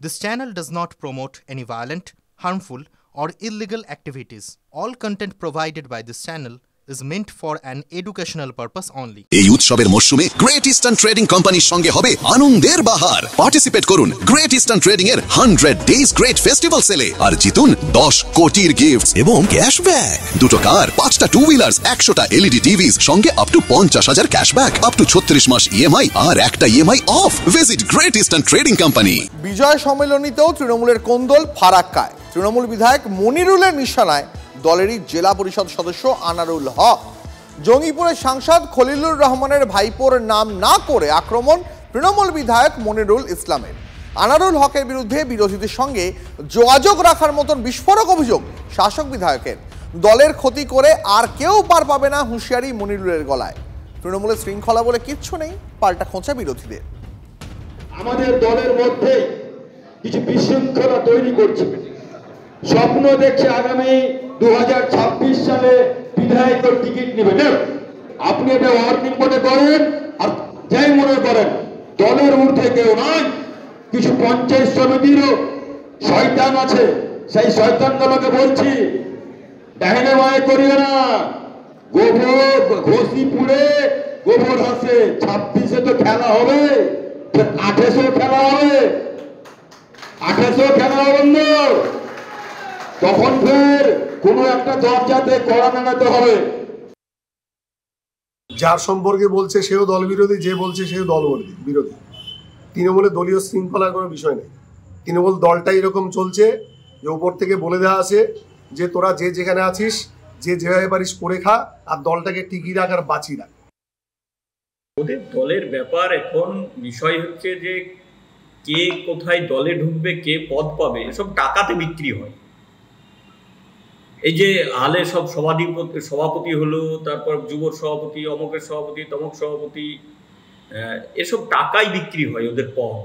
This channel does not promote any violent, harmful, or illegal activities. All content provided by this channel is meant for an educational purpose only. এই উৎসবের মরশুমে great Eastern trading কোম্পানির সঙ্গে হবে আনন্দের বাহার। Participate করুন great Eastern trading এর 100 days great festival সেলে আর জিতুন 10 কোটির গিফটস এবং ক্যাশব্যাক। দুটো কার, 5টা টু হুইলার্স, 100টা এলইডি টিভিস, সঙ্গে up to 50,000 cashback, up to 36 মাস ইএমআই আর একটা EMI off. Visit Great Eastern Trading Company. বিজয় সম্মেলনীতেও তৃণমূলের কোন্দল ফারাক্কায়। তৃণমূল বিধায়ক মনিরুলের নিশানায় দলেরই জেলা পরিষদ সদস্য আনারুল হক। জঙ্গিপুরের সাংসদ খলিলুর রহমানের ভাইপোর নাম না করে আক্রমণ তৃণমূল বিধায়ক মনিরুল ইসলামের। আনারুল হকের বিরুদ্ধে বিরোধীদের সঙ্গে যোগাযোগ রাখার মতন বিস্ফোরক অভিযোগ শাসক বিধায়কের। দলের ক্ষতি করে আর কেউ পার পাবে না হুঁশিয়ারি মনিরুলের গলায়। তৃণমূলের শৃঙ্খলা বলে কিচ্ছু নেই, পাল্টা খোঁচা বিরোধীদের। আমাদের দলের মধ্যে কিছু বিশৃঙ্খলা তৈরি করছে, স্বপ্ন দেখছে আগামী 2026 সালে বিধায়কের টিকিট নেবেন। আপনি এটা ওয়ার্কিং মনে করেন আর যাই মনে করেন, দলের ঊর্ধ্বে কেউ নয়। কিছু পঞ্চায়েত সমিতিরও শয়তান আছে, সেই শয়তানগুলোকে বলছি ডাইনে বাঁয়ে করিও না। গোবর ঘষি পুড়ে গোবর হাসে। 26-এ তো খেলা হবে, 28-এও খেলা হবে, 28-এও খেলা হবে না। তখন ফের কোনো একটা দরজাতে কড়া নাড়াতে হবে। যার সম্পর্কে বলছে সেও দল বিরোধী, যে বলছে সেও দল বিরোধী। তৃণমূলের দলীয় শৃঙ্খলার কোনো বিষয় নেই। তৃণমূল দলটা এরকম চলছে যে উপর থেকে বলে দেওয়া আছে যে তোরা যে যেখানে আছিস, যে যেভাবে পারিস করে খা, আর দলটাকে টিকিয়ে রাখ আর বাঁচিয়ে রাখ। ওদের দলের ব্যাপার এখন বিষয় হচ্ছে যে কে কোথায় দলে ঢুকবে, কে পদ পাবে, এসব টাকাতে বিক্রি হয়। এই যে হালে সব সভাপতি হলো, তারপর যুব সভাপতি, অমকের সভাপতি, তমক সভাপতি, এসব টাকাই বিক্রি হয় ওদের পদ।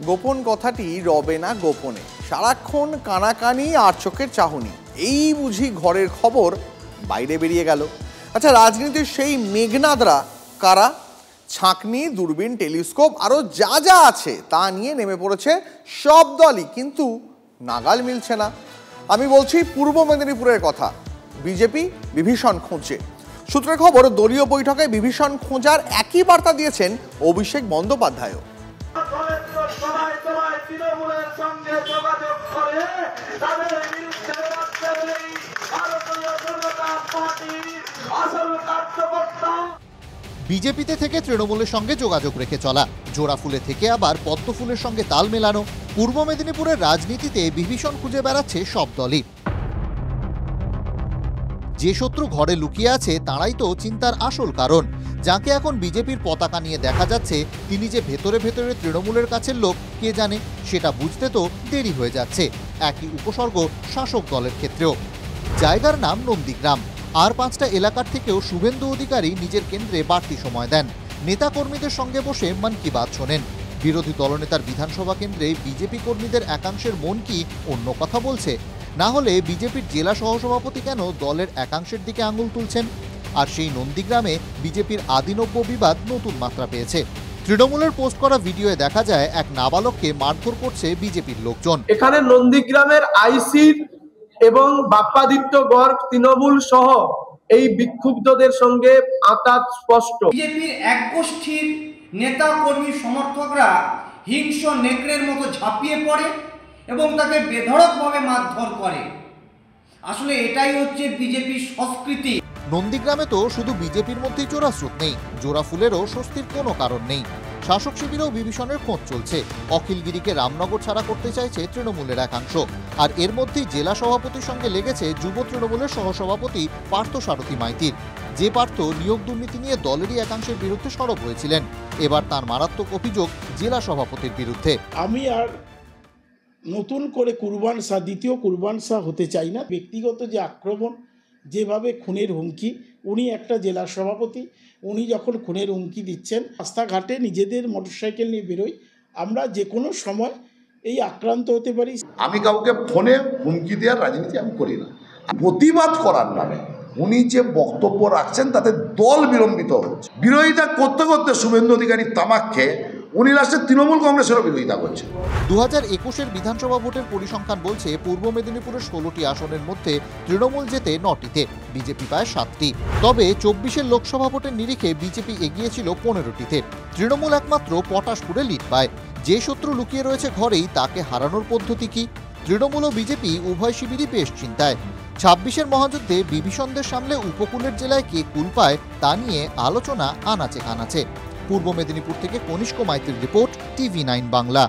গোপন কথাটি রবে না গোপনে, সারাক্ষণ কানাকানি আর চোখের চাহনি, এই বুঝি ঘরের খবর বাইরে বেরিয়ে গেল। আচ্ছা, রাজনীতির সেই মেঘনাদরা কারা? ছাঁকনি, দূরবীন, টেলিস্কোপ আরও যা যা আছে তা নিয়ে নেমে পড়েছে সব দলই, কিন্তু নাগাল মিলছে না। আমি বলছি পূর্ব মেদিনীপুরের কথা। বিজেপি বিভীষণ খুঁজছে। সূত্রের খবর, দলীয় বৈঠকে বিভীষণ খোঁজার একই বার্তা দিয়েছেন অভিষেক বন্দ্যোপাধ্যায়ও। বিজেপিতে থেকে তৃণমূলের সঙ্গে যোগাযোগ রেখে চলা, জোড়া ফুলে থেকে আবার পদ্ম ফুলের সঙ্গে তাল মেলানো, পূর্ব মেদিনীপুরের রাজনীতিতে বিভীষণ খুঁজে বেড়াচ্ছে সব দলই। যে শত্রু ঘরে লুকিয়ে আছে তাঁরাই তো চিন্তার আসল কারণ। যাকে এখন বিজেপির পতাকা নিয়ে দেখা যাচ্ছে, তিনি যে ভেতরে ভেতরে তৃণমূলের কাছের লোক কে জানে, সেটা বুঝতে তো দেরি হয়ে যাচ্ছে। একই উপসর্গ শাসক দলের ক্ষেত্রেও। জায়গার নাম নন্দীগ্রাম। আর 5টা এলাকার থেকেও শুভেন্দু অধিকারী নিজের কেন্দ্রে বাড়তি সময় দেন। নেতাকর্মীদের সঙ্গে বসে মন কি বাত শোনেন। বিরোধী দলনেতার বিধানসভা কেন্দ্রে বিজেপি কর্মীদের একাংশের মন কি অন্য কথা বলছে? না হলে বিজেপির জেলা সহসভাপতি কেন দলের একাংশের দিকে আঙুল তুলছেন? আর সেই নন্দীগ্রামে বিজেপির আদিনব্য বিবাদ নতুন মাত্রা পেয়েছে। তৃণমূলের পোস্ট করা ভিডিওয়ে দেখা যায় এক নাবালককে মারধর করছে বিজেপির লোকজন। এখানে নন্দীগ্রামের আইসির এবং বাপ্পাদিত্য গড় তৃণমূল সহ এই বিক্ষুব্ধদের সঙ্গে আঁতাত স্পষ্ট। বিজেপির এক গোষ্ঠীর নেতা কর্মী সমর্থকরা হিংস্র নেকড়ের মতো ঝাঁপিয়ে পড়ে এবং তাকে বেধড়কভাবে মারধর করে। আসলে এটাই হচ্ছে বিজেপির সংস্কৃতি। নন্দীগ্রামে তো শুধু বিজেপির মধ্যেই চোরাস্রোত নেই, জোড়া ফুলেরও স্বস্তির কোনো কারণ নেই। শাসক শিবিরেও বিভীষণের খোঁজ চলছে। অখিলগিরিকে রামনগর ছাড়া করতে চাইছে তৃণমূলের একাংশ। আর এর মধ্যেই জেলা সভাপতির সঙ্গে লেগেছে যুব তৃণমূলের সহসভাপতি পার্থ সারথী মাইতির। যে পার্থ নিয়োগ দুর্নীতি নিয়ে দলেরই একাংশের বিরুদ্ধে সরব হয়েছিলেন, এবার তার মারাত্মক অভিযোগ জেলা সভাপতির বিরুদ্ধে। আমি আর নতুন করে কুরবান শাহ, দ্বিতীয় কুরবান শাহ হতে চাই না। ব্যক্তিগত যে আক্রমণ, যেভাবে খুনের হুমকি, উনি একটা জেলা সভাপতি, উনি যখন খুনের হুমকি দিচ্ছেন, রাস্তাঘাটে নিজেদের মোটরসাইকেল নিয়ে বেরোই, আমরা যে কোনো সময় এই আক্রান্ত হতে পারি। আমি কাউকে ফোনে হুমকি দেওয়ার রাজনীতি আমি করি না। প্রতিবাদ করার নামে উনি যে বক্তব্য রাখছেন তাতে দল বিলম্বিত হচ্ছে। বিরোধিতা করতে করতে শুভেন্দু অধিকারী তামাক খেয়ে উনি লাস্টে তৃণমূল কংগ্রেসেরও বিরোধিতা করছেন। 2021-এর বিধানসভা ভোটের পরিসংখ্যান বলছে পূর্ব মেদিনীপুরের 16টি আসনের মধ্যে তৃণমূল জেতে 9টিতে, বিজেপি পায় 7টি। তবে 24-এর লোকসভা ভোটের নিরিখে বিজেপি এগিয়েছিল 15টিতে। তৃণমূল একমাত্র পটাশপুরে লিড পায়। যে শত্রু লুকিয়ে রয়েছে ঘরেই তাকে হারানোর পদ্ধতি কি? তৃণমূল ও বিজেপি উভয় শিবিরই বেশ চিন্তায়। 26-এর মহাযুদ্ধে বিভীষণদের সামলে উপকূলের জেলায় কে কুল পায় তা নিয়ে আলোচনা আনাচে কানাচে। পূর্ব মেদিনীপুর থেকে কনিষ্ক মাইতির রিপোর্ট, TV9 বাংলা।